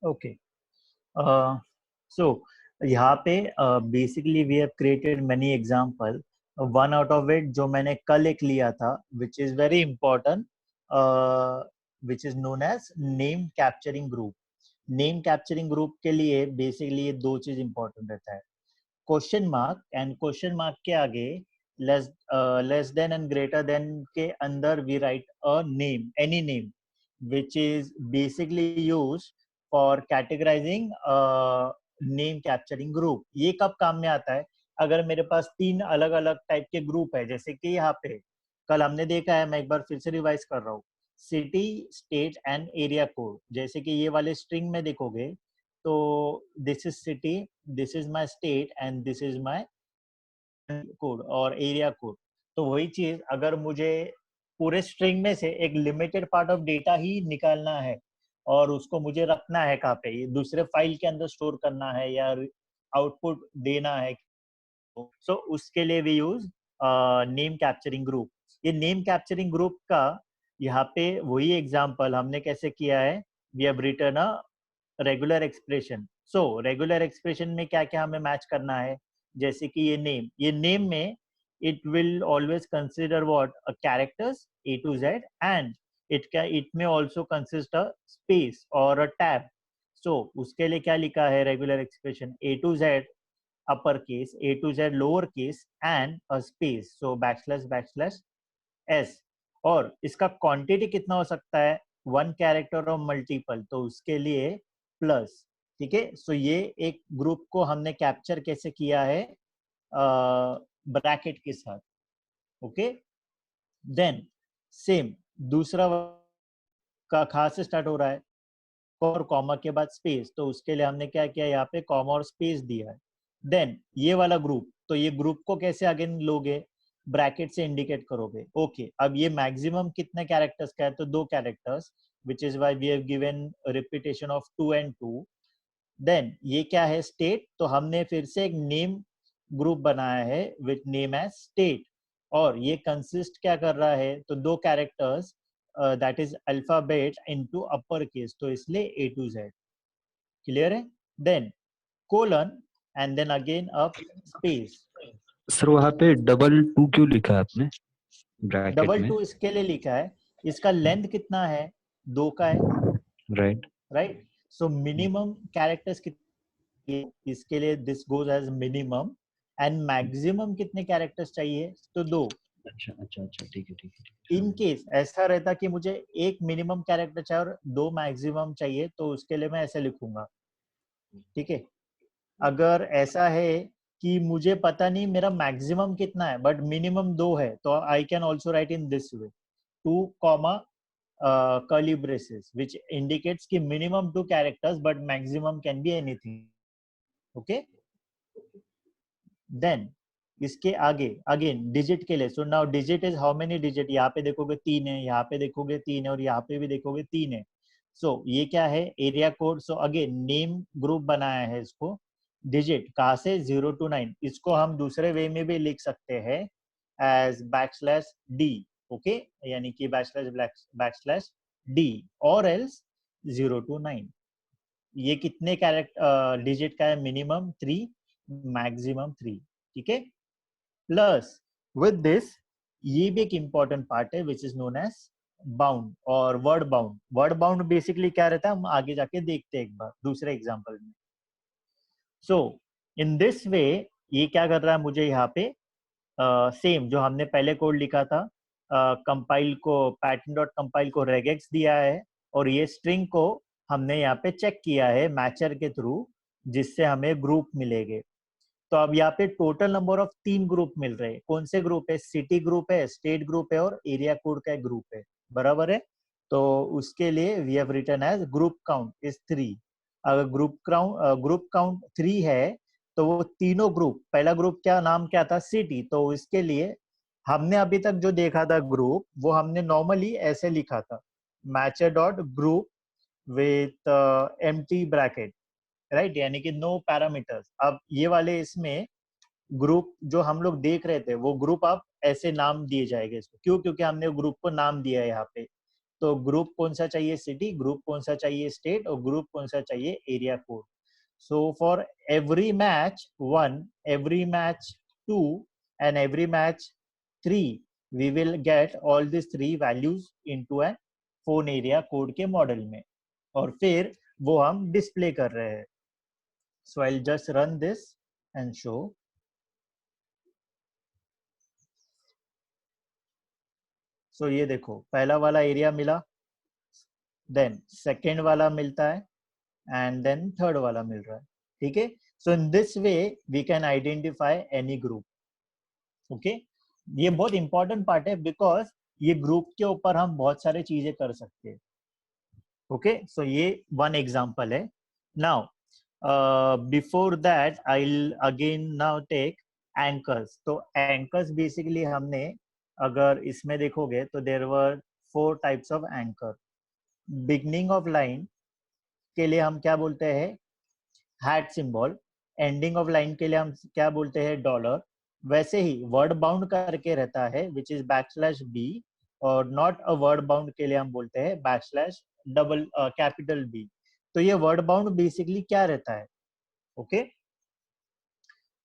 Okay, so यहाँ पे basically we have created many example. One out of it जो मैंने कल एक लिया था which is very important, which is known as name capturing group. Name capturing group के लिए बेसिकली ये दो चीज इंपॉर्टेंट रहता है, question mark and question mark के आगे less than and greater than के अंदर we write a name, any name, which is basically used for categorizing name capturing group. ये कब काम में आता है? अगर मेरे पास तीन अलग अलग टाइप के ग्रुप है, जैसे कि यहाँ पे कल हमने देखा है, मैं एक बार फिर से रिवाइज कर रहा हूँ, city, state and area code. जैसे कि ये वाले स्ट्रिंग में देखोगे तो this is city, this is my state and this is my code और एरिया कोड. तो वही चीज अगर मुझे पूरे स्ट्रिंग में से एक लिमिटेड पार्ट ऑफ डेटा ही निकालना है और उसको मुझे रखना है कहाँ पे, दूसरे फाइल के अंदर स्टोर करना है या आउटपुट देना है, सो उसके लिए we use name capturing group. ये नेम कैप्चरिंग ग्रुप का यहाँ पे वही एग्जांपल हमने कैसे किया है, we have written a regular expression. So regular expression में क्या क्या हमें मैच करना है, जैसे कि ये नेम में it will always consider what a characters A to Z, and it may also consist a space or a tab. So उसके लिए क्या लिखा है regular expression, A to Z upper case, A to Z lower case and a space, so backslash s. और इसका quantity कितना हो सकता है, वन कैरेक्टर और मल्टीपल, तो उसके लिए प्लस. ठीक है, सो ये एक ग्रुप को हमने कैप्चर कैसे किया है, ब्रैकेट के साथ. ओके, देन सेम दूसरा का खास से स्टार्ट हो रहा है और कॉमा के बाद स्पेस, तो उसके लिए हमने क्या किया, यहाँ पे कॉमा और स्पेस दिया है. देन ये वाला ग्रुप, तो ये ग्रुप को कैसे अगेन लोगे, ब्रैकेट से इंडिकेट करोगे. ओके, अब ये मैक्सिमम कितने कैरेक्टर्स का है, तो दो characters, which is why we have given repetition of 2 and 2. Then ये क्या है, स्टेट, तो हमने फिर से एक नेम ग्रुप बनाया है विथ नेम एज स्टेट, और ये कंसिस्ट क्या कर रहा है, तो दो characters, that is alphabet into upper case, तो इसलिए A to Z. क्लियर है? Then colon and then again a space. Sir वहाँ पे डबल टू क्यों लिखा है आपने ब्रैकेट डबल में? टू इसके लिए लिखा है, इसका लेंथ कितना है, 2 का है, right right. So minimum characters कितने, इसके लिए this goes as minimum, and maximum कितने कैरेक्टर्स चाहिए, तो 2. अच्छा अच्छा अच्छा, ठीक है ठीक है. इन केस ऐसा रहता कि मुझे एक मिनिमम कैरेक्टर चाहिए और 2 मैक्सिमम चाहिए, तो उसके लिए मैं ऐसे लिखूंगा. ठीक है, अगर ऐसा है कि मुझे पता नहीं मेरा मैक्सिमम कितना है बट मिनिमम 2 है, तो I can also right in this way, 2 comma curly braces, which indicates कि minimum 2 characters but maximum can be anything. Okay, then इसके आगे अगेन डिजिट के लिए, so now digit is how many digit, यहाँ पे देखोगे 3 है, यहाँ पे देखोगे 3 है और यहाँ पे भी देखोगे 3 है. सो ये क्या है, area code. So again name group बनाया है इसको, डिजिट कहाँ से, 0 to 9. इसको हम दूसरे वे में भी लिख सकते हैं एज बैकस्लैश डी. ओके, यानी कि बैकस्लैश डी और एल्स 0 to 9. ये कितने कैरेक्टर डिजिट का है, मिनिमम 3, मैक्सिमम 3. ठीक है, प्लस विद दिस ये भी एक इंपॉर्टेंट पार्ट है which is known as bound और word bound. Word bound basically क्या रहता है, हम आगे जाके देखते हैं एक बार दूसरे एग्जांपल में. सो इन दिस वे ये क्या कर रहा है, मुझे यहाँ पे सेम जो हमने पहले कोड लिखा था, कंपाइल को पैटर्न डॉट कंपाइल को रेगेक्स दिया है और ये स्ट्रिंग को हमने यहाँ पे चेक किया है मैचर के थ्रू, जिससे हमें ग्रुप मिलेंगे. तो अब यहाँ पे टोटल नंबर ऑफ 3 ग्रुप मिल रहे हैं. कौन से ग्रुप है, सिटी ग्रुप है, स्टेट ग्रुप है और एरिया कोड का ग्रुप है. बराबर है, तो उसके लिए we have written as group count is 3. अगर ग्रुप काउंट 3 है तो वो तीनों ग्रुप, पहला ग्रुप क्या नाम क्या था, सिटी, तो इसके लिए हमने अभी तक जो देखा था ग्रुप, वो हमने नॉर्मली ऐसे लिखा था, mature dot group with empty bracket, right, यानी कि नो पैरामीटर्स. अब ये वाले इसमें ग्रुप जो हम लोग देख रहे थे वो ग्रुप आप ऐसे नाम दिए जाएंगे इसको, क्यों, क्योंकि हमने ग्रुप को नाम दिया है यहाँ पे. तो ग्रुप कौन सा चाहिए सिटी, ग्रुप कौन सा चाहिए स्टेट, और ग्रुप कौन सा चाहिए area code. So for every match 1, every match 2 and every match 3, we will get all these 3 values into a phone area code के मॉडल में, और फिर वो हम डिस्प्ले कर रहे हैं. So I'll just run this and show. So ये देखो पहला वाला एरिया मिला, देन सेकेंड वाला मिलता है, एंड देन थर्ड वाला मिल रहा है. ठीक है. So in this way we can identify any group. Okay. ये बहुत इंपॉर्टेंट पार्ट है बिकॉज ये ग्रुप के ऊपर हम बहुत सारे चीजें कर सकते हैं. ओके. सो ये वन एग्जांपल है. Now before that I will again now take anchors. तो एंकर्स बेसिकली हमने, अगर इसमें देखोगे तो there were 4 types of anchor. Beginning of line के लिए हम क्या बोलते हैं, hat symbol. Ending of line के लिए हम क्या बोलते हैं, डॉलर. वैसे ही वर्ड बाउंड करके रहता है विच इज \b, और नॉट अ वर्ड बाउंड के लिए हम बोलते हैं \B. तो ये वर्ड बाउंड बेसिकली क्या रहता है. ओके.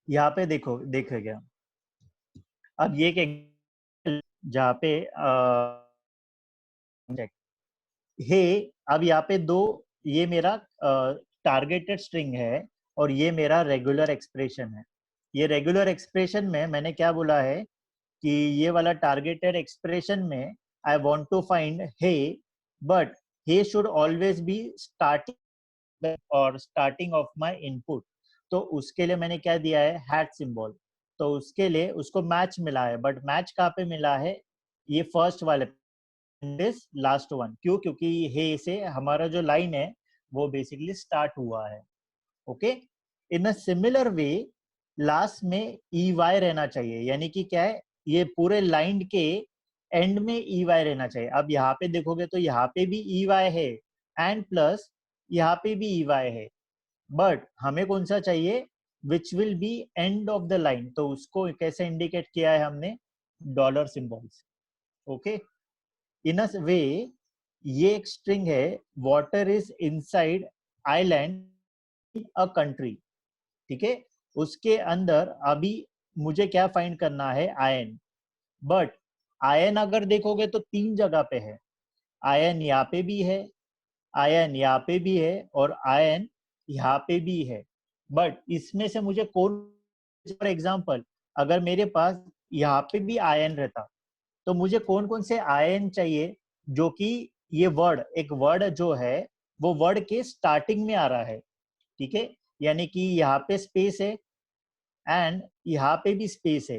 यहाँ पे देखो देखेगा, अब ये जहाँ पे हे, अब यहाँ पे दो, ये मेरा टारगेटेड स्ट्रिंग है और ये मेरा रेगुलर एक्सप्रेशन है. ये रेगुलर एक्सप्रेशन में मैंने क्या बोला है कि ये वाला टारगेटेड एक्सप्रेशन में I want to find he, but he should always be starting और स्टार्टिंग ऑफ माय इनपुट. तो उसके लिए मैंने क्या दिया है, हैट सिंबल. तो उसके लिए उसको मैच मिला है, बट मैच कहाँ पे मिला है, ये फर्स्ट वाले दिस लास्ट वन. क्यों, क्योंकि हे से हमारा जो लाइन है वो बेसिकली स्टार्ट हुआ है. Okay. In a similar way last में EY रहना चाहिए, यानी कि क्या है, ये पूरे लाइन के एंड में EY रहना चाहिए. अब यहाँ पे देखोगे तो यहाँ पे भी EY है एंड प्लस यहाँ पे भी EY है, बट हमें कौन सा चाहिए, which will be end of the line. तो उसको कैसे इंडिकेट किया है हमने, डॉलर सिंबल्स. ओके. इन अ वे ये एक स्ट्रिंग है, water is inside island a country. ठीक है. उसके अंदर अभी मुझे क्या फाइंड करना है, आयन. बट आयन अगर देखोगे तो 3 जगह पे है. आयन यहाँ पे भी है, आयन यहाँ पे भी है, और आयन यहाँ पे भी है. बट इसमें से मुझे कौन, फॉर एग्जाम्पल अगर मेरे पास यहाँ पे भी आयन रहता तो मुझे कौन कौन से आयन चाहिए, जो कि ये वर्ड, एक वर्ड जो है वो वर्ड के स्टार्टिंग में आ रहा है. ठीक है. यानी कि यहाँ पे स्पेस है एंड यहाँ पे भी स्पेस है,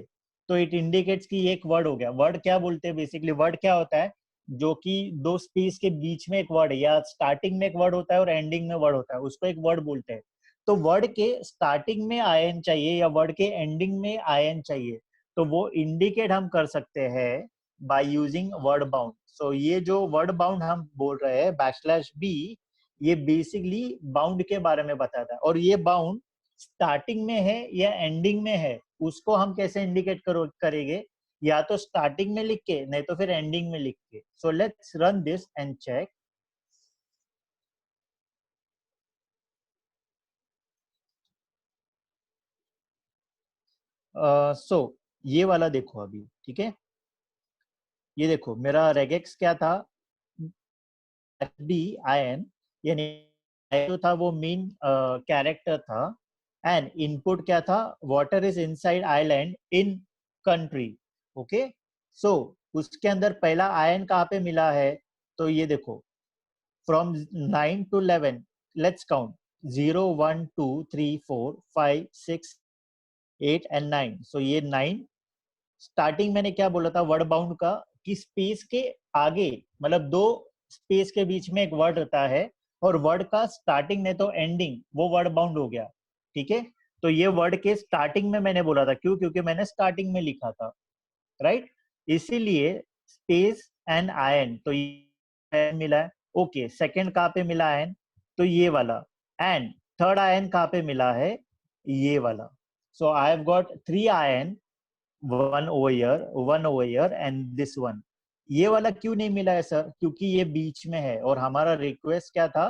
तो इट इंडिकेट्स कि एक वर्ड हो गया. वर्ड क्या बोलते हैं, बेसिकली वर्ड क्या होता है, जो कि दो स्पेस के बीच में एक वर्ड है, या स्टार्टिंग में एक वर्ड होता है और एंडिंग में वर्ड होता है, उसको एक वर्ड बोलते हैं. तो वर्ड के स्टार्टिंग में आयन चाहिए या वर्ड के एंडिंग में आयन चाहिए, तो वो इंडिकेट हम कर सकते हैं बाय यूजिंग वर्ड बाउंड. सो ये जो वर्ड बाउंड हम बोल रहे हैं \B, ये बेसिकली बाउंड के बारे में बताता है. और ये बाउंड स्टार्टिंग में है या एंडिंग में है, उसको हम कैसे इंडिकेट करेंगे, या तो स्टार्टिंग में लिख के, नहीं तो फिर एंडिंग में लिख के. So let's run this and check. So ये वाला देखो अभी. ठीक है. ये देखो मेरा रेगेक्स क्या था, BIN, यानी जो था वो मेन कैरेक्टर था, एंड इनपुट क्या था, water is inside island in country. Okay. So उसके अंदर पहला आयन कहाँ पे मिला है, तो ये देखो from 9 to 11, let's count 0 1 2 3 4 5 6 8 and 9. सो ये 9. स्टार्टिंग मैंने क्या बोला था वर्ड बाउंड का, कि स्पेस के आगे, मतलब दो स्पेस के बीच में एक वर्ड रहता है, और वर्ड का स्टार्टिंग नहीं तो एंडिंग, वो वर्ड बाउंड हो गया. ठीक है. तो ये वर्ड के स्टार्टिंग में मैंने बोला था, क्यों, क्योंकि मैंने स्टार्टिंग में लिखा था, राइट. इसीलिए स्पेस एंड आयन, तो ये मिला है. ओके. सेकंड कहाँ पे मिला आयन, तो ये वाला. एंड थर्ड आयन कहाँ पे मिला है, ये वाला. So I have got 3 ion, one over here and this one. ये वाला क्यों नहीं मिला है सर? क्योंकि ये बीच में है और हमारा रिक्वेस्ट क्या था,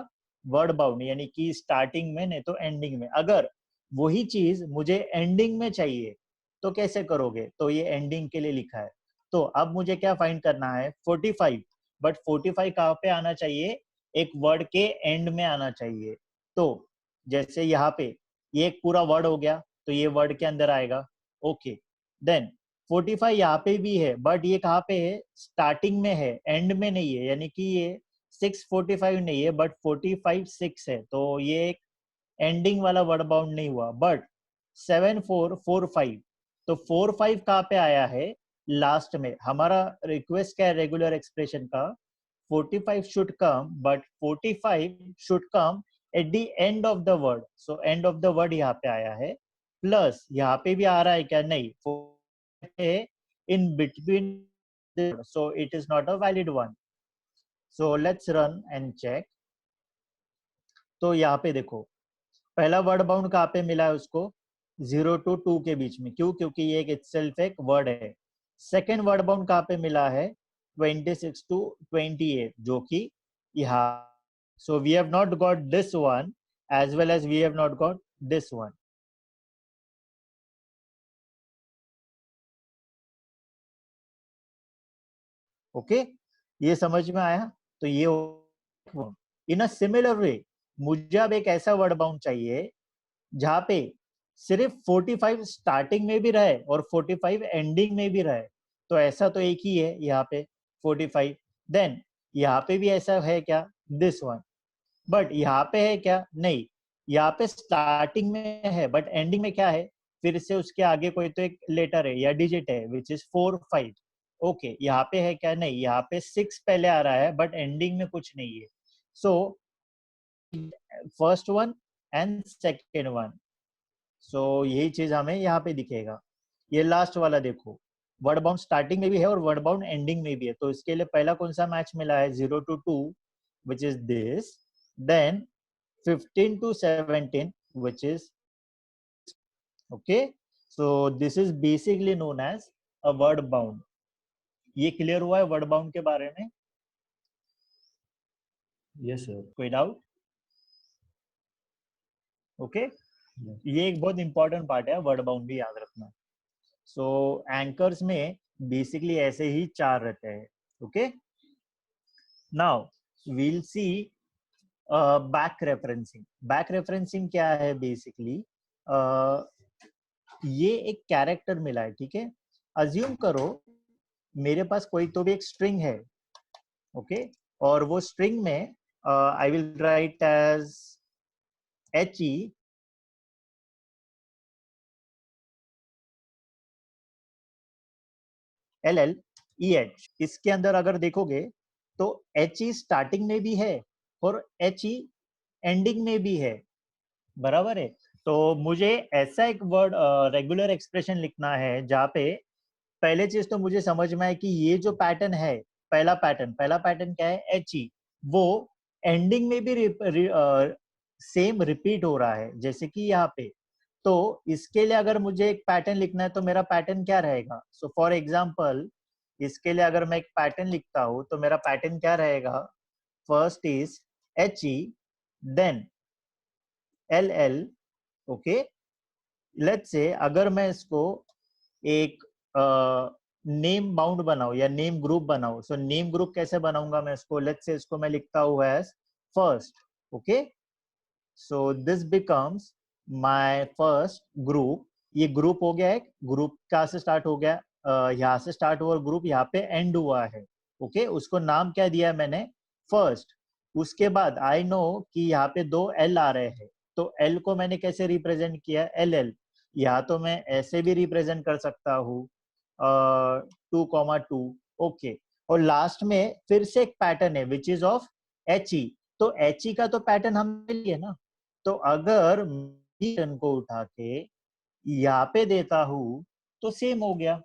वर्ड बाउंड, यानी कि स्टार्टिंग में नहीं तो एंडिंग में। अगर वही चीज मुझे एंडिंग में चाहिए तो कैसे करोगे? तो ये एंडिंग के लिए लिखा है। तो अब मुझे क्या फाइंड करना है, 45, बट 45 कहाँ पे आना चाहिए, एक वर्ड के एंड में आना चाहिए। तो जैसे यहाँ पे ये एक पूरा वर्ड हो गया, तो ये वर्ड के अंदर आएगा। ओके, देन 45 यहाँ पे भी है, बट ये कहाँ पे है, स्टार्टिंग में है, एंड में नहीं है, यानी कि ये 645 नहीं है, बट 45 6 है, तो ये एक एंडिंग वाला वर्ड बाउंड नहीं हुआ। बट 7445, तो 45 कहाँ पे आया है, लास्ट में। हमारा रिक्वेस्ट क्या है रेगुलर एक्सप्रेशन का, 45 should come, but 45 should come at the end of the word. So end of the word यहाँ पे आया है, प्लस यहाँ पे भी आ रहा है क्या, नहीं, in between, so it is not a valid one. So let's run and check. तो यहाँ पे देखो, पहला वर्ड बाउंड कहाँ पे मिला है उसको, 0 to 2 के बीच में। क्यों? क्योंकि ये एक itself एक वर्ड है। सेकेंड वर्ड बाउंड कहाँ पे मिला है, 26 to 28, जो कि यहाँ। so we have not got this one as well as we have not got this one. Okay, ये समझ में आया? तो ये इन अ सिमिलर वे मुझे अब एक ऐसा वर्ड बाउंड चाहिए जहां पे सिर्फ 45 स्टार्टिंग में भी रहे और 45 एंडिंग में भी रहे। तो ऐसा तो एक ही है यहाँ पे 45, देन यहाँ पे भी ऐसा है क्या, दिस वन। बट यहाँ पे है क्या, नहीं, यहाँ पे स्टार्टिंग में है बट एंडिंग में क्या है, फिर से उसके आगे कोई तो एक लेटर है या डिजिट है, विच इज 4 5। ओके, यहाँ पे है क्या, नहीं, यहाँ पे 6 पहले आ रहा है बट एंडिंग में कुछ नहीं है। So first one and second one, so यही चीज हमें यहाँ पे दिखेगा। ये लास्ट वाला देखो, वर्ड बाउंड स्टार्टिंग में भी है और वर्ड बाउंड एंडिंग में भी है। तो इसके लिए पहला कौन सा मैच मिला है, 0 to 2, which is this, then 15 to 17, which is okay. So this is basically known as a word bound. ये क्लियर हुआ है वर्ड बाउंड के बारे में? Yes sir. कोई डाउट? ओके, ये एक बहुत इंपॉर्टेंट पार्ट है, वर्ड बाउंड भी याद रखना। सो एंकर्स में बेसिकली ऐसे ही 4 रहते हैं। ओके, नाउ वील सी बैक रेफरेंसिंग। बैक रेफरेंसिंग क्या है बेसिकली, ये एक कैरेक्टर मिला है, ठीक है। अज्यूम करो मेरे पास कोई तो भी एक स्ट्रिंग है, ओके, और वो स्ट्रिंग में I will write as HE LLEH। इसके अंदर अगर देखोगे तो HE स्टार्टिंग में भी है और HE एंडिंग में भी है, बराबर है। तो मुझे ऐसा एक वर्ड रेगुलर एक्सप्रेशन लिखना है जहाँ पे पहले चीज तो मुझे समझ में आए कि ये जो पैटर्न है, पहला पैटर्न क्या है, HE, वो एंडिंग में भी सेम रिपीट हो रहा है जैसे कि यहाँ पे। तो इसके लिए अगर मुझे एक पैटर्न लिखना है तो मेरा पैटर्न क्या रहेगा, सो फॉर एग्जाम्पल इसके लिए अगर मैं एक पैटर्न लिखता हूं तो मेरा पैटर्न क्या रहेगा, first is HE, then LL। Okay, let's say अगर मैं इसको एक नेम बाउंड बनाऊं या नेम ग्रुप बनाऊं, सो नेम ग्रुप कैसे बनाऊंगा मैं इसको, लेट्स से इसको मैं लिखता हूं as first. Okay, so this becomes my first group. ये ग्रुप हो गया, एक ग्रुप कहाँ से स्टार्ट हो गया, यहाँ से स्टार्ट हुआ ग्रुप, यहाँ पे एंड हुआ है। ओके, उसको नाम क्या दिया है मैंने, फर्स्ट। उसके बाद आई नो कि यहाँ पे 2 L आ रहे हैं, तो L को मैंने कैसे रिप्रेजेंट किया, LL। या तो मैं ऐसे भी रिप्रेजेंट कर सकता हूँ 2,2। ओके, और लास्ट में फिर से एक पैटर्न है विच इज ऑफ HE। तो HE का तो पैटर्न हमने लिया ना, तो अगर पैटर्न को उठा के यहाँ पे देता हूँ तो सेम हो गया,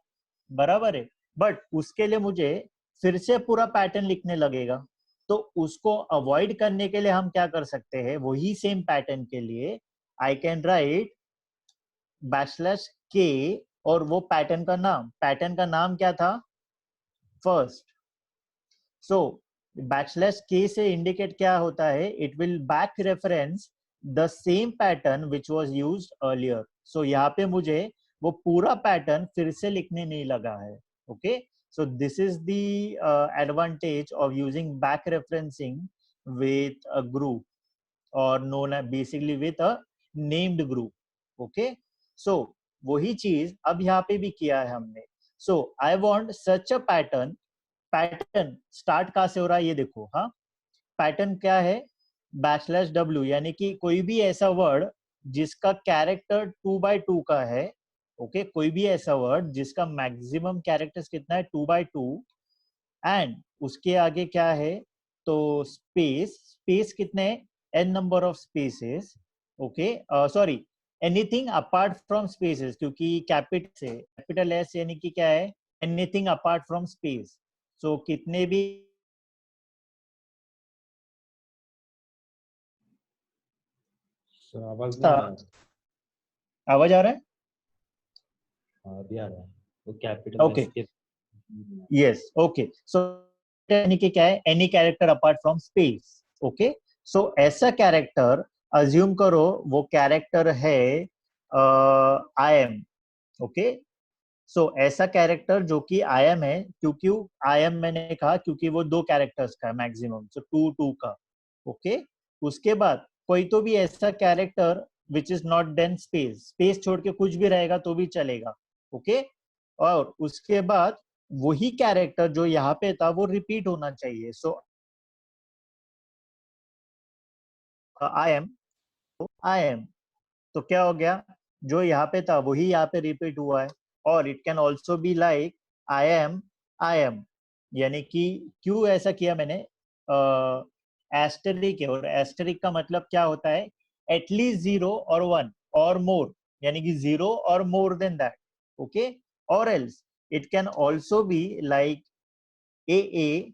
बराबर है। बट उसके लिए मुझे फिर से पूरा पैटर्न लिखने लगेगा, तो उसको अवॉइड करने के लिए हम क्या कर सकते हैं, वही सेम पैटर्न के लिए आई कैन राइट \k और वो पैटर्न का नाम क्या था, फर्स्ट। सो बैकस्लैश के से इंडिकेट क्या होता है, it will back reference the same pattern which was used earlier. So यहाँ पे मुझे वो पूरा पैटर्न फिर से लिखने नहीं लगा है. Okay, so this is the advantage of using back referencing with a group, or known as basically with a named group. Okay, so वही चीज अब यहाँ पे भी किया है हमने. so I want such a pattern. Pattern start कहाँ से हो रहा है ये देखो. हाँ, पैटर्न क्या है, बैकस्लैश डब्ल्यू, यानी कि कोई भी ऐसा वर्ड जिसका कैरेक्टर 2x2 का है. ओके, कोई भी ऐसा वर्ड जिसका मैक्सिमम कैरेक्टर्स कितना है, 2x2, एंड उसके आगे क्या है, तो स्पेस. स्पेस कितने, n number of spaces. Okay, sorry, anything apart from spaces, क्योंकि कैपिटल एस यानी कि क्या है, एनीथिंग अपार्ट फ्रॉम स्पेस. सो कितने भी आवाज नहीं आ रहा. आवाज आ रहा है. अभी आ रहा है. वो capital okay, S K. Yes, okay. So यानी कि क्या है, any character apart from space. Okay, so ऐसा कैरेक्टर अज्यूम करो, वो कैरेक्टर है आई एम. ओके, सो ऐसा कैरेक्टर जो कि आई एम है, क्योंकि आई एम मैंने कहा क्योंकि वो दो कैरेक्टर्स का है मैक्सिमम, सो 2 का. ओके, उसके बाद कोई तो भी ऐसा character which is not then space. Space छोड़ के कुछ भी रहेगा तो भी चलेगा. ओके, और उसके बाद वही कैरेक्टर जो यहाँ पे था वो रिपीट होना चाहिए. सो आई एम, आई एम, तो क्या हो गया, जो यहाँ पे था वही यहाँ पे रिपीट हुआ है. और it can also be like I am, यानी कि क्यों ऐसा किया मैंने, एस्टेरिक है, और एस्टेरिक का मतलब क्या होता है, एटलीस्ट 0 और 1 और मोर, यानी कि 0 और मोर देन दैट. ओके, और else it can also be like A A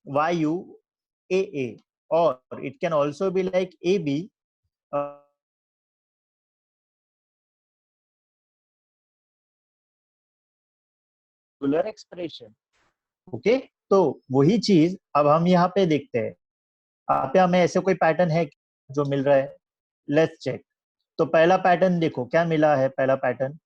Y U A A, और it can also be like A B regular expression. Okay, तो वही चीज अब हम यहाँ पे देखते हैं. यहाँ पे हमें ऐसे कोई पैटर्न है जो मिल रहा है, लेट्स चेक. तो पहला पैटर्न देखो क्या मिला है. पहला pattern,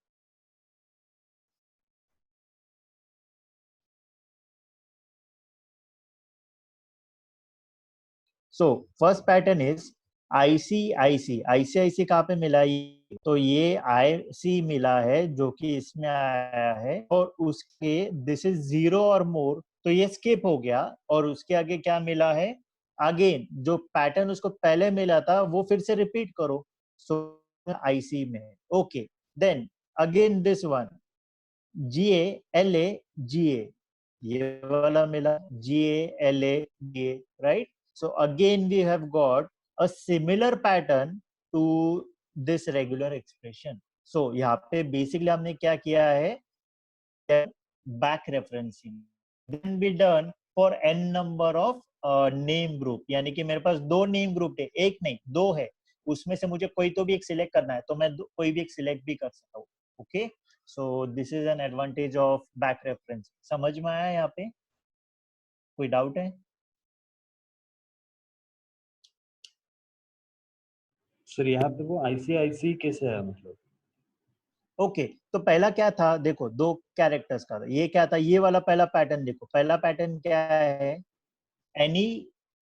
so first pattern is ICIC. ICIC कहाँ पे मिला ये, तो ये आईसी मिला है जो कि इसमें आया है, और उसके दिस इज 0 और मोर, तो ये स्किप हो गया. और उसके आगे क्या मिला है, अगेन जो पैटर्न उसको पहले मिला था वो फिर से रिपीट करो. सो आईसी में. Okay, then again this one, GALA GA, ये वाला मिला, GALA GA, right? So again we have got a similar pattern to this regular expression. So यहाँ पे basically हमने क्या किया है, back referencing. Then we done for n number of name group, यानी कि मेरे पास दो नेम ग्रुप है, एक नहीं दो है, उसमें से मुझे कोई तो भी एक सिलेक्ट करना है, तो मैं कोई भी एक सिलेक्ट भी कर सकता हूँ. Okay, so this is an advantage of back reference. समझ में आया यहाँ पे, कोई डाउट है? सर यहाँ पे वो आईसीआईसी कैसे है मतलब. ओके, तो पहला क्या था, देखो दो कैरेक्टर्स का था, ये क्या था, ये वाला पहला पैटर्न देखो. पहला पैटर्न क्या है, any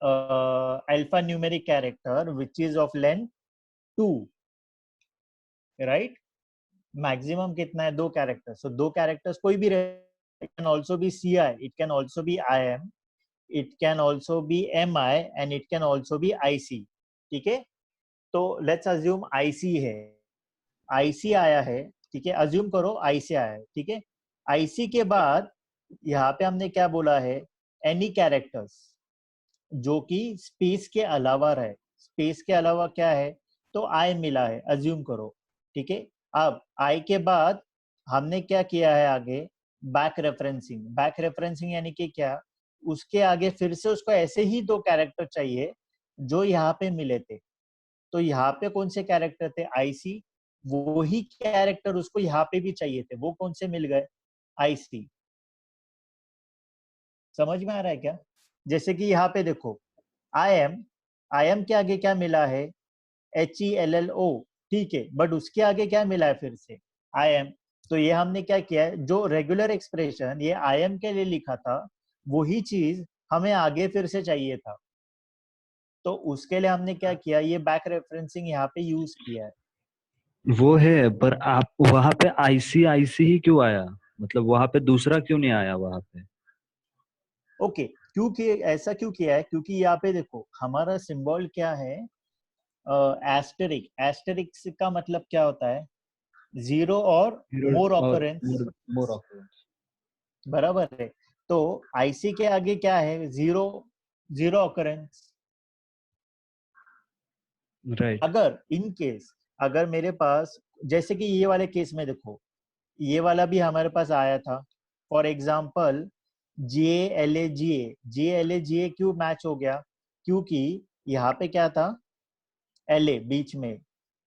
alpha numeric character which is of length 2, right. Maximum कितना है, दो कैरेक्टर्स. सो दो कैरेक्टर्स कोई भी रहे, it can also B CI, it can also B IM, it can also be MI, and it can also be IC. ठीक है, तो लेट्स अज्यूम IC है, IC आया है. ठीक है, अज्यूम करो IC आया है. ठीक है, IC के बाद यहाँ पे हमने क्या बोला है, एनी कैरेक्टर्स जो कि स्पेस के अलावा रहे. स्पेस के अलावा क्या है, तो आई मिला है, अज्यूम करो. ठीक है, अब आई के बाद हमने क्या किया है आगे, बैक रेफरेंसिंग. बैक रेफरेंसिंग यानी कि क्या, उसके आगे फिर से उसको ऐसे ही दो कैरेक्टर चाहिए जो यहाँ पे मिले थे. तो यहाँ पे कौन से कैरेक्टर थे, आईसी, वो ही कैरेक्टर उसको यहाँ पे भी चाहिए थे, वो कौन से मिल गए, आईसी. समझ में आ रहा है क्या? जैसे कि यहाँ पे देखो आई एम के आगे क्या मिला है, HELLO, ठीक है, बट उसके आगे क्या मिला है फिर से आई एम। तो ये हमने क्या किया है, जो रेगुलर एक्सप्रेशन ये आई एम के लिए लिखा था वही चीज हमें आगे फिर से चाहिए था। तो उसके लिए हमने क्या किया, ये बैक रेफरेंसिंग यहाँ पे यूज किया है। वो है, पर आप वहां पे आईसी ही क्यों आया? मतलब वहां पे दूसरा क्यों नहीं आया वहां पे? ओके, क्योंकि ऐसा क्यों किया है, क्योंकि यहाँ पे देखो हमारा सिंबल क्या है, एस्टेरिक। एस्टेरिक का मतलब क्या होता है, जीरो और मोर और ऑकरेंस, मोर ऑफ। बराबर है। तो आईसी के आगे क्या है, जीरो, जीरो ऑकरेंस। राइट। अगर इन केस, अगर मेरे पास, जैसे कि ये वाले केस में देखो, ये वाला भी हमारे पास आया था, for example J L A क्यों मैच हो गया, क्योंकि यहाँ पे क्या था, एल ए बीच में,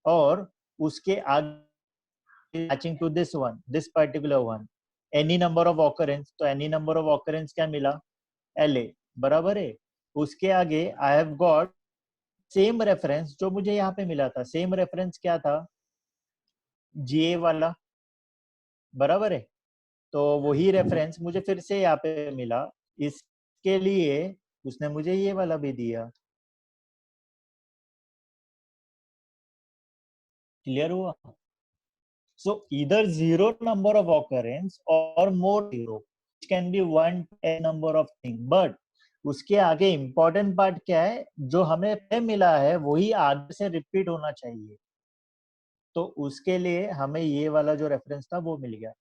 और उसके आगे matching to this one, this particular one, any number of occurrence, तो एनी नंबर ऑफ ऑकरेंस क्या मिला, एल ए, बराबर है। उसके आगे I have got same reference जो मुझे यहाँ पे मिला था, सेम रेफरेंस क्या था, जीए वाला, बराबर है। तो वही रेफरेंस मुझे फिर से यहाँ पे मिला, इसके लिए उसने मुझे ये वाला भी दिया। क्लियर हुआ? सो इधर जीरो नंबर ऑफ ऑकरेंस और more zero can be one number of thing, but उसके आगे इंपॉर्टेंट पार्ट क्या है, जो हमें मिला है वही आगे से रिपीट होना चाहिए। तो उसके लिए हमें ये वाला जो रेफरेंस था वो मिल गया।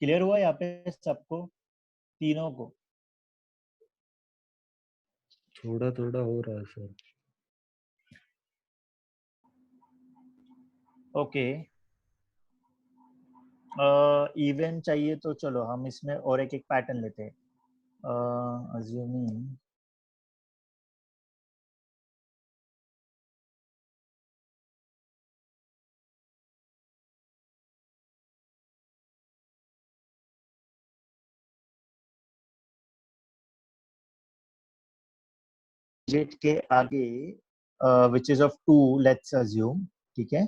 क्लियर हुआ यहाँ पे सबको, तीनों को? थोड़ा थोड़ा हो रहा है सर। ओके, इवेंट चाहिए तो चलो हम इसमें और एक एक पैटर्न लेते हैं। अज्यूमिंग डिजिट के आगे which is of 2, let's assume, ठीक है,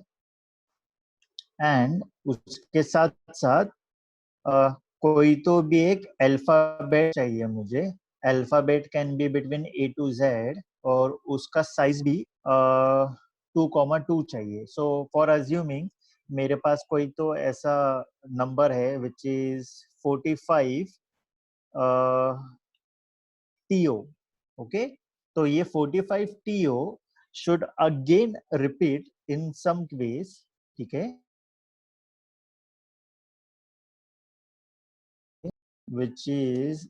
एंड उसके साथ साथ कोई तो भी एक अल्फाबेट चाहिए मुझे। Alphabet can be between A to Z, और उसका साइज भी 2,2 चाहिए। सो फॉर अज्यूमिंग मेरे पास कोई तो ऐसा नंबर है विच इज 45 टीओ, ओके। तो ये 45 TO should again repeat in some ways, ठीक है, which is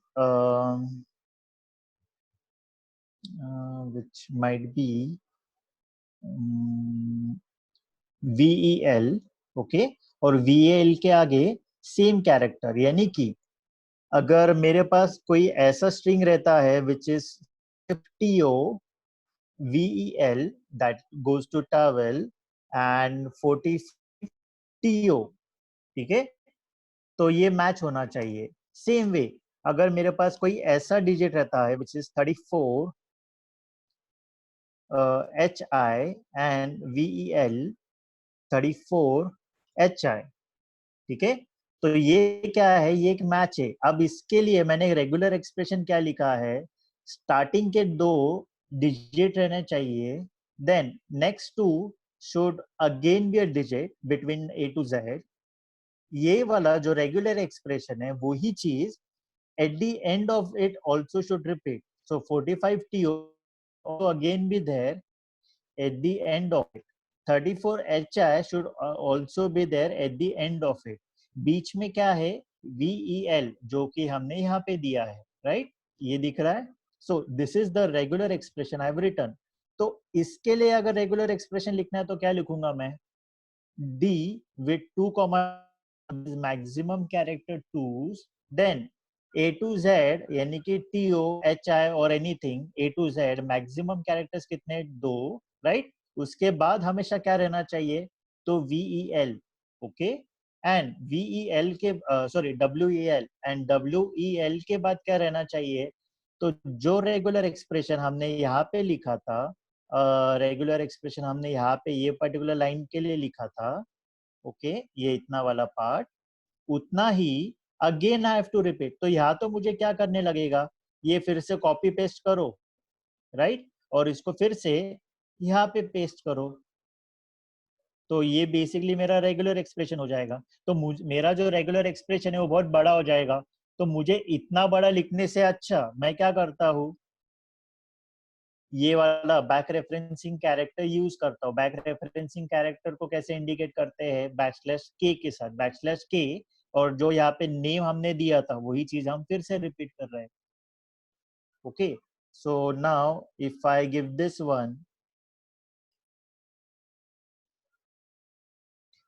which might be VEL, okay. और VEL के आगे सेम कैरेक्टर, यानी कि अगर मेरे पास कोई ऐसा स्ट्रिंग रहता है which is TO VEL, that goes to towel, and 40 TO, ठीक है, तो ये मैच होना चाहिए। सेम वे अगर मेरे पास कोई ऐसा डिजिट रहता है which is 34 HI and VEL 34 HI, ठीक है, तो ये क्या है, ये एक मैच है। अब इसके लिए मैंने रेगुलर एक्सप्रेशन क्या लिखा है, स्टार्टिंग के दो डिजिट रहने चाहिए, then next two should again be a digit between A to Z. ये वाला जो रेगुलर एक्सप्रेशन है वही चीज at the end of it also should repeat. So 45 TO also again be there at the end of it. 34 HI should also be there at the end of it. बीच में क्या है, VEL, जो कि हमने यहाँ पे दिया है, राइट, ये दिख रहा है। So this is the regular expression I have written. तो इसके लिए अगर रेगुलर एक्सप्रेशन लिखना है तो क्या लिखूंगा मैं, D with 2 comma maximum character 2's, then A to Z यानी कि TO HI और anything A to Z maximum characters कितने, 2, राइट। उसके बाद हमेशा क्या रहना चाहिए, तो VEL, ओके। एंड VEL के सॉरी WEL एंड WEL के बाद क्या रहना चाहिए, तो जो रेगुलर एक्सप्रेशन हमने यहाँ पे लिखा था, रेगुलर एक्सप्रेशन हमने यहाँ पे ये पर्टिकुलर लाइन के लिए लिखा था, ओके ये इतना वाला पार्ट, उतना ही again I have to repeat. तो यहाँ तो मुझे क्या करने लगेगा, ये फिर से कॉपी पेस्ट करो, राइट, और इसको फिर से यहाँ पे पेस्ट करो, तो ये बेसिकली मेरा रेगुलर एक्सप्रेशन हो जाएगा। तो मेरा जो रेगुलर एक्सप्रेशन है वो बहुत बड़ा हो जाएगा, तो मुझे इतना बड़ा लिखने से अच्छा मैं क्या करता हूँ, ये वाला बैक रेफरेंसिंग कैरेक्टर यूज करता हूँ। बैक रेफरेंसिंग कैरेक्टर को कैसे इंडिकेट करते हैं, बैकस्लैश के साथ, बैकस्लैश के, और जो यहाँ पे नेम हमने दिया था वही चीज हम फिर से रिपीट कर रहे हैं। Okay, so now if I give this one,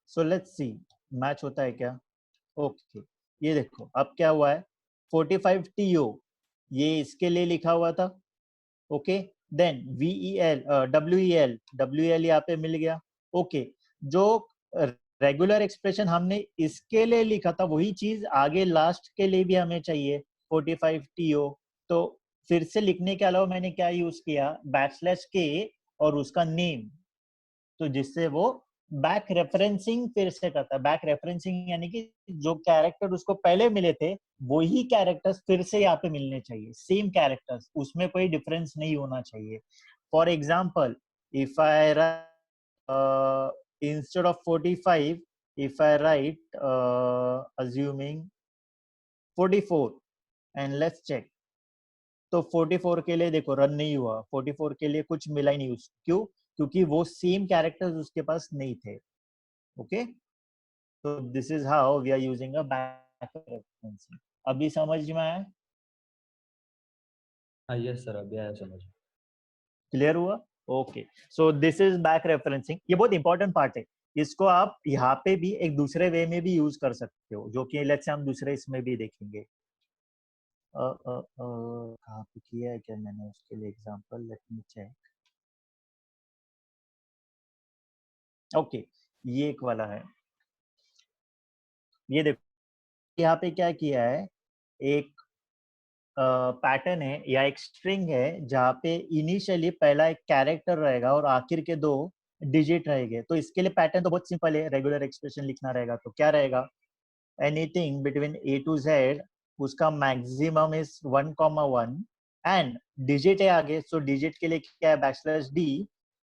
so let's see match होता है क्या। ओके ये देखो अब क्या हुआ है, 45 TO ये इसके लिए लिखा हुआ था, ओके देन VEL WEL यहाँ पे मिल गया, ओके जो रेगुलर एक्सप्रेशन हमने इसके लिए लिखा था वही चीज आगे लास्ट के लिए भी हमें चाहिए 45 TO। तो फिर से लिखने के अलावा मैंने क्या यूज किया, बैकस्लैश के और उसका नेम, तो जिससे वो बैक रेफरेंसिंग फिर से करता है। बैक रेफरेंसिंग यानी कि जो कैरेक्टर उसको पहले मिले थे वही कैरेक्टर्स फिर से यहाँ पे मिलने चाहिए, सेम कैरेक्टर्स, उसमें कोई डिफरेंस नहीं होना चाहिए। For example if I instead of 45 if I write assuming 44 and let's check, तो 44 के लिए देखो रन नहीं हुआ, 44 के लिए कुछ मिला ही नहीं, क्यों, क्योंकि वो सेम कैरेक्टर्स उसके पास नहीं थे। ओके, तो this is how we are using a back referencing. अभी समझ में आया, हाँ यस सर, अभी आया समझ। क्लियर हुआ। Okay, so this is back referencing, ये बहुत इंपॉर्टेंट पार्ट है, इसको आप यहाँ पे भी एक दूसरे वे में भी यूज कर सकते हो, जो कि लेट्स से हम दूसरे इसमें भी देखेंगे। कहाँ पे किया है क्या मैंने उसके लिए example, let me check. Okay ये एक वाला है, ये देखो यहाँ पे क्या किया है, एक पैटर्न है या एक स्ट्रिंग है जहाँ पे इनिशियली पहला एक कैरेक्टर रहेगा और आखिर के दो डिजिट रहेंगे। तो इसके लिए पैटर्न तो बहुत सिंपल है, रेगुलर एक्सप्रेशन लिखना रहेगा तो क्या रहेगा, anything between A to Z उसका मैक्सिमम इज 1,1 एंड डिजिट है आगे, सो डिजिट के लिए क्या है बैकस्लैश D,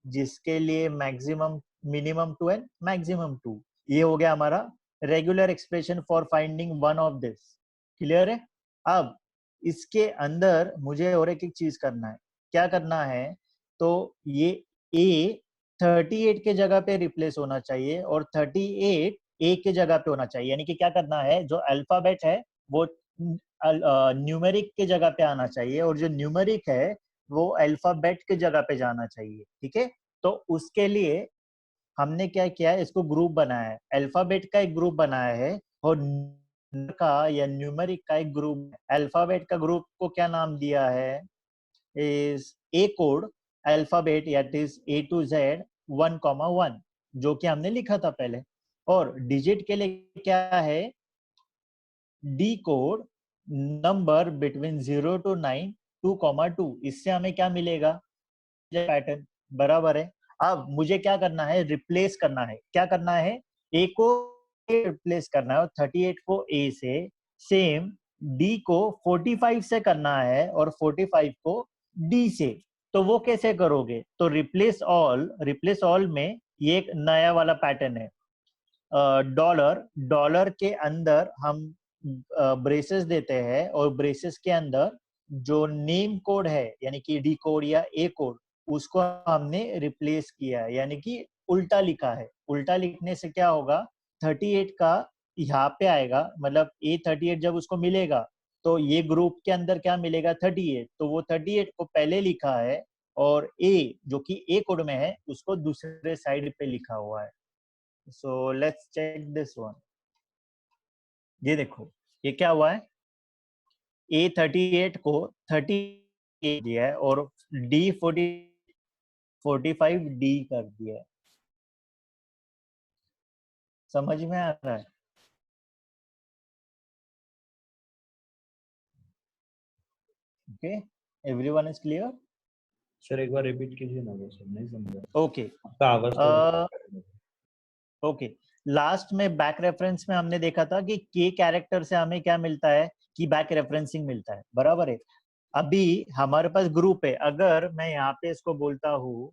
जिसके लिए मैक्सिमम मिनिमम 2 एंड मैक्सिमम 2। ये हो गया हमारा regular expression for finding one of this. Clear है। अब इसके अंदर मुझे और एक चीज करना है, क्या करना है, तो ये A 38 के जगह पे रिप्लेस होना चाहिए और 38 A के जगह पे होना चाहिए, यानी कि क्या करना है, जो अल्फाबेट है वो न्यूमेरिक के जगह पे आना चाहिए और जो न्यूमेरिक है वो अल्फाबेट के जगह पे जाना चाहिए। ठीक है, तो उसके लिए हमने क्या किया है, इसको ग्रुप बनाया है, अल्फाबेट का एक ग्रुप बनाया है और का या न्यूमेरिक का एक ग्रुप। अल्फाबेट का ग्रुप को क्या नाम दिया है, is a code alphabet that is A to Z 1,1 जो कि हमने लिखा था पहले, और डिजिट के लिए क्या है, D code number between 0 to 9 2,2। इससे हमें क्या मिलेगा, पैटर्न बराबर है। अब मुझे क्या करना है, रिप्लेस करना है, क्या करना है, ए को रिप्लेस करना है और 38 को ए से, सेम डी को 45 से करना है और 45 को डी से। तो वो कैसे करोगे, तो रिप्लेस ऑल में ये एक नया वाला पैटर्न है, डॉलर, डॉलर के अंदर हम ब्रेसेस देते हैं और ब्रेसेस के अंदर जो नेम कोड है यानी कि डी कोड या ए कोड उसको हमने रिप्लेस किया है, यानी कि उल्टा लिखा है। उल्टा लिखने से क्या होगा, 38 का यहाँ पे आएगा, मतलब A38 जब उसको मिलेगा तो ये ग्रुप के अंदर क्या मिलेगा 38, तो वो 38 को पहले लिखा है और A जो कि ए कोड में है उसको दूसरे साइड पे लिखा हुआ है। So let's check this one, ये देखो ये क्या हुआ है, A38 को 30 दिया है और D45 D कर दिया है। समझ में आ रहा है। Okay, everyone is clear? Sir एक बार रिपीट कीजिए ना, वो सर नहीं समझा, ओके, आपका आवाज तो ओके। लास्ट में बैक रेफरेंस में हमने देखा था कि के कैरेक्टर से हमें क्या मिलता है कि बैक रेफरेंसिंग मिलता है, बराबर है। अभी हमारे पास ग्रुप है, अगर मैं यहाँ पे इसको बोलता हूँ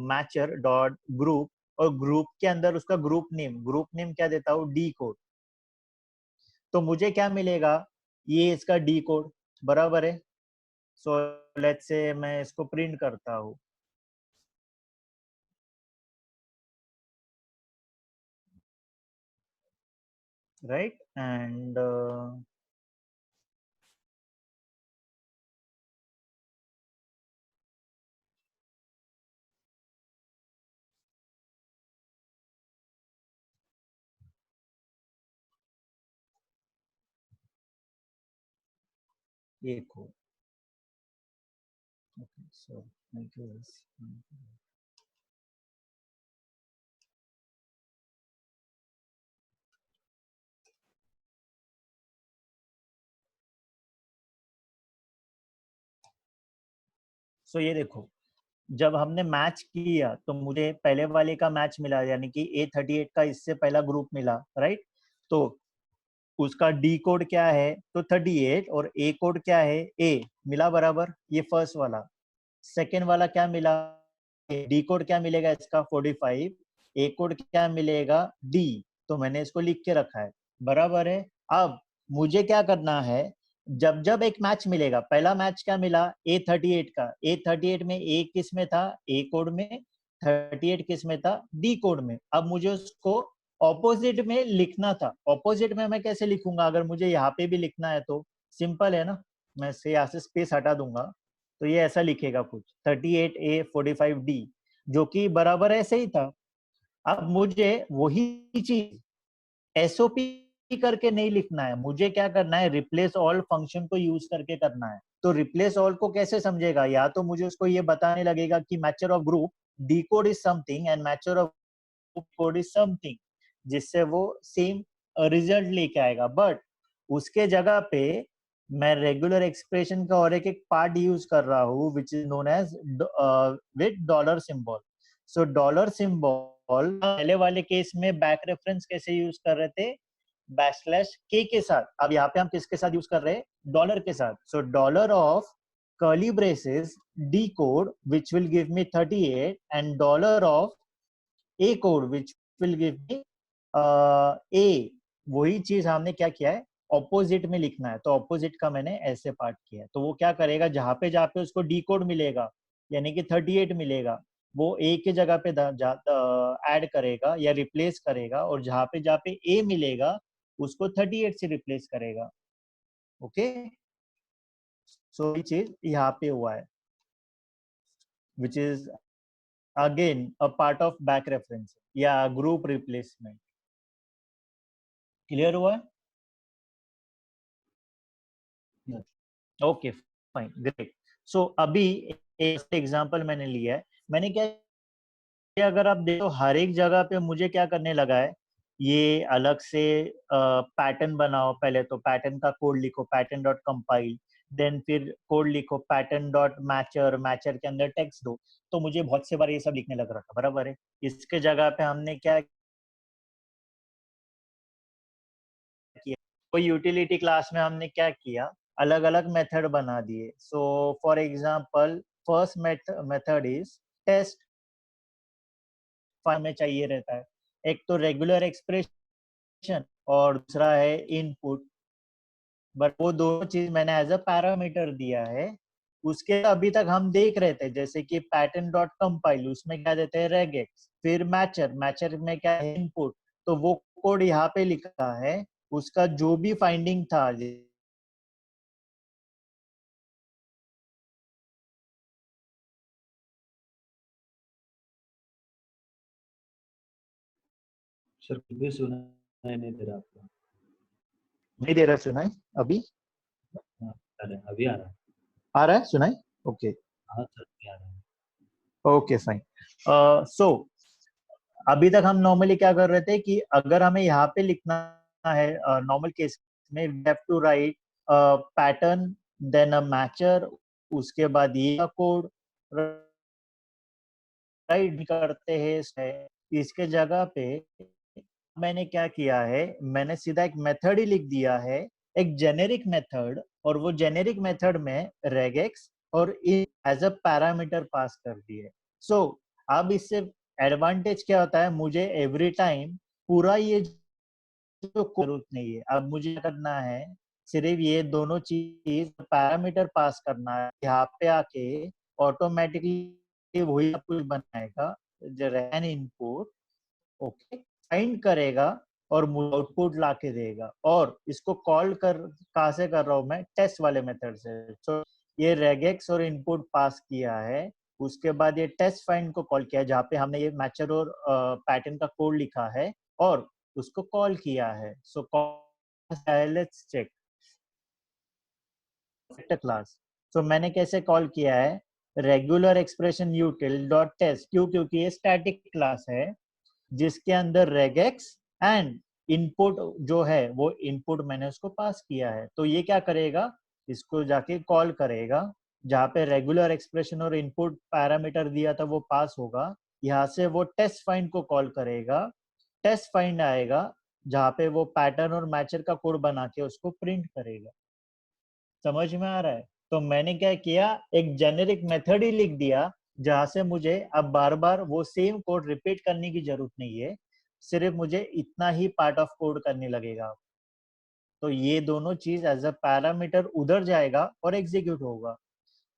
मैचर डॉट ग्रुप, और ग्रुप के अंदर उसका ग्रुप नेम क्या देता हूँ, डी कोड, तो मुझे क्या मिलेगा, ये इसका डी कोड, बराबर है। सो लेट्स से मैं इसको प्रिंट करता हूँ, राइट, एंड ये code, okay, so thank you. So ये देखो, जब हमने मैच किया तो मुझे पहले वाले का मैच मिला, यानी कि A38 का इससे पहला ग्रुप मिला, राइट। तो उसका डी कोड क्या है, तो 38, और ए कोड क्या है, ए मिला, बराबर, ये फर्स्ट वाला। सेकेंड वाला क्या मिला, डी कोड क्या मिलेगा इसका 45, ए कोड क्या मिलेगा डी, तो मैंने इसको लिख के रखा है, बराबर है। अब मुझे क्या करना है, जब जब एक मैच मिलेगा, पहला मैच क्या मिला A38 का, A38 में ए किस में था, ए कोड में, 38 किस में था, डी कोड में। अब मुझे उसको ऑपोजिट में लिखना था। ऑपोजिट में मैं कैसे लिखूंगा, अगर मुझे यहाँ पे भी लिखना है तो सिंपल है ना, मैं से यहाँ से स्पेस हटा दूंगा, तो ये ऐसा लिखेगा कुछ 38A 45D, जो कि बराबर ऐसे ही था। अब मुझे वही चीज एसओपी करके नहीं लिखना है, मुझे क्या करना है, रिप्लेस ऑल फंक्शन को यूज करके करना है। तो रिप्लेस ऑल को कैसे समझेगा, या तो मुझे उसको ये बताने लगेगा कि mature of group D code is something and mature of code is something, जिससे वो सेम रिजल्ट लेके आएगा। बट उसके जगह पे मैं रेगुलर एक्सप्रेशन का और एक एक पार्ट यूज कर रहा हूँ, which is known as with dollar symbol. So dollar symbol पहले वाले केस में बैक रेफरेंस कैसे यूज कर रहे थे, बैकस्लैश के साथ। अब यहाँ पे हम किसके साथ यूज कर रहे हैं, डॉलर के साथ। So dollar of curly braces decode which will give me 38 and dollar of a code which will give me a, वही चीज हमने क्या किया है, ऑपोजिट में लिखना है। तो ऑपोजिट का मैंने ऐसे पार्ट किया है। तो वो क्या करेगा, जहां पे उसको डी कोड मिलेगा, यानी कि 38 मिलेगा, वो ए के जगह पे ऐड करेगा या रिप्लेस करेगा, और जहां पे ए मिलेगा उसको 38 से रिप्लेस करेगा। ओके, सो ये चीज यहाँ पे हुआ है, which is again a part of back reference या group replacement। क्लियर हुआ है? Okay, fine, great. सो अभी एक एग्जांपल मैंने लिया है। मैंने क्या किया, अगर आप देखो हर एक जगह पे मुझे क्या करने लगा है, ये अलग से पैटर्न बनाओ। पहले तो पैटर्न का कोड लिखो, पैटर्न डॉट कंपाइल, देन फिर कोड लिखो पैटर्न डॉट मैचर, मैचर के अंदर टेक्स्ट दो। तो मुझे बहुत से बार ये सब लिखने लग रहा था, बराबर है। इसके जगह पे हमने क्या किया, कोई यूटिलिटी क्लास में हमने क्या किया, अलग अलग मेथड बना दिए। So for example first method is test, file में चाहिए रहता है। एक तो रेगुलर एक्सप्रेशन और दूसरा है इनपुट, बट वो दोनों चीज मैंने एज अ पैरामीटर दिया है। उसके अभी तक हम देख रहे थे, जैसे कि पैटर्न डॉट कंपाइल, उसमें क्या देते हैं, रेगेक्स, फिर मैचर, मैचर में क्या है, इनपुट। तो वो कोड यहाँ पे लिखा है, उसका जो भी फाइंडिंग था, सर कुछ भी सुनाई नहीं दे रहा आपको? नहीं दे रहा सुनाई अभी? हाँ, अभी आ रहा है। आ रहा है सुनाई? ओके, हाँ सर, अभी आ रहा है। Okay, fine. सो अभी तक हम नॉर्मली क्या कर रहे थे कि अगर हमें यहाँ पे लिखना है, नॉर्मल केस में we have to write pattern then a matcher, उसके बाद ये कोड राइट करते हैं। इसके जगह पे मैंने क्या किया है, मैंने सीधा एक मेथड ही लिख दिया है, एक जेनेरिक मेथड, और वो जेनेरिक मेथड में रेगेक्स और एज अ पैरामीटर पास कर दिए। सो अब इससे एडवांटेज क्या होता है, मुझे एवरी टाइम पूरा ये जो जरूरत नहीं है, अब मुझे करना है सिर्फ ये दोनों चीज पैरामीटर पास करना है, यहाँ पे आके ऑटोमेटिकली वही सब कुछ बनाएगा, रैन इनपुट ओके फाइंड करेगा और मुझे आउटपुट ला के देगा। और इसको कॉल कर कहाँ से कर रहा हूँ मैं, टेस्ट वाले मेथड से। तो ये रेगेक्स और इनपुट पास किया है, उसके बाद ये टेस्ट फाइंड को कॉल किया है जहाँ पे हमने ये मैचर और पैटर्न का कोड लिखा है और उसको कॉल किया है। So let's check class. So मैंने कैसे कॉल किया है, regular expression util dot test, क्यों, क्योंकि ये स्टैटिक क्लास है जिसके अंदर रेगेक्स एंड इनपुट जो है वो इनपुट मैंने उसको पास किया है। तो ये क्या करेगा, इसको जाके कॉल करेगा, जहाँ पे रेगुलर एक्सप्रेशन और इनपुट पैरामीटर दिया था वो पास होगा, यहाँ से वो टेस्ट फाइंड को कॉल करेगा, टेस्ट फाइंड आएगा जहाँ पे वो पैटर्न और मैचर का कोड बना के उसको प्रिंट करेगा। समझ में आ रहा है? तो मैंने क्या किया, एक जेनेरिक मेथड ही लिख दिया जहां से मुझे अब बार बार वो सेम कोड रिपीट करने की जरूरत नहीं है, सिर्फ मुझे इतना ही पार्ट ऑफ कोड करने लगेगा। तो ये दोनों चीज एज अ पैरामीटर उधर जाएगा और एग्जीक्यूट होगा।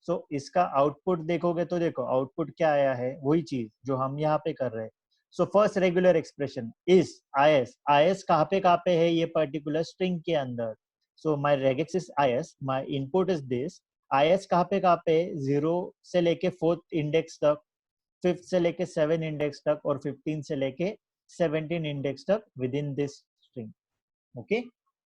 सो इसका आउटपुट देखोगे तो देखो आउटपुट क्या आया है, वही चीज जो हम यहाँ पे कर रहे हैं। So first regular expression is is कहाँ पे है, ये पर्टिकुलर स्ट्रिंग के अंदर। So my regex is is, my input is this. is कहाँ पे, 0 से लेके 4th इंडेक्स तक, 5th से लेके 7 इंडेक्स तक और 15 से लेके 17 इंडेक्स तक with in this string. Okay,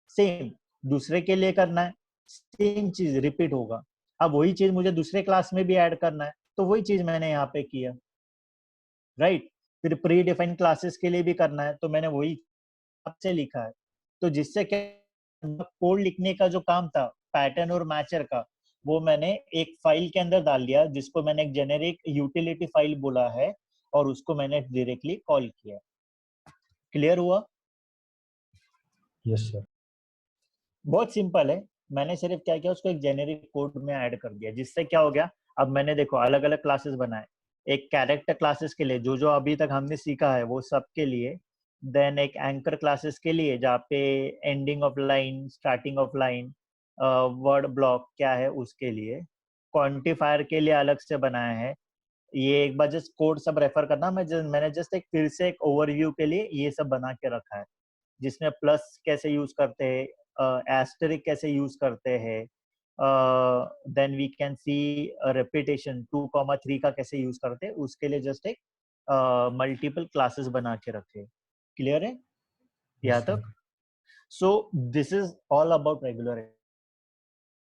same दूसरे के लिए करना है, सेम चीज रिपीट होगा। अब वही चीज मुझे दूसरे क्लास में भी ऐड करना है, तो वही चीज मैंने यहाँ पे किया, राइट। फिर प्री डिफाइंड क्लासेस के लिए भी करना है, तो मैंने वही आपसे लिखा है। तो जिससे क्या कोड लिखने का जो काम था पैटर्न और मैचर का, वो मैंने एक फाइल के अंदर डाल दिया जिसको मैंने एक जेनेरिक यूटिलिटी फाइल बोला है और उसको मैंने डायरेक्टली कॉल किया। क्लियर हुआ? Yes sir. बहुत सिंपल है, मैंने सिर्फ क्या किया, उसको एक जेनेरिक कोड में ऐड कर दिया, जिससे क्या हो गया, अब मैंने देखो अलग अलग क्लासेस बनाए, एक कैरेक्टर क्लासेस के लिए जो जो अभी तक हमने सीखा है वो सब के लिए, देन एक एंकर क्लासेस के लिए जहाँ पे ending of line, starting of line, word block क्या है उसके लिए, क्वांटिफायर के लिए अलग से बनाया है। ये एक बार जस्ट कोड सब रेफर करना, मैंने जस्ट एक फिर से एक ओवरव्यू के लिए ये सब बना के रखा है, जिसमें प्लस कैसे यूज करते हैं, एस्टेरिक कैसे यूज करते हैं, then we can see repetition 2,3 का कैसे यूज करते हैं, उसके लिए जस्ट एक मल्टीपल क्लासेस बना के रखे। क्लियर है यहाँ तक? So this is all about regular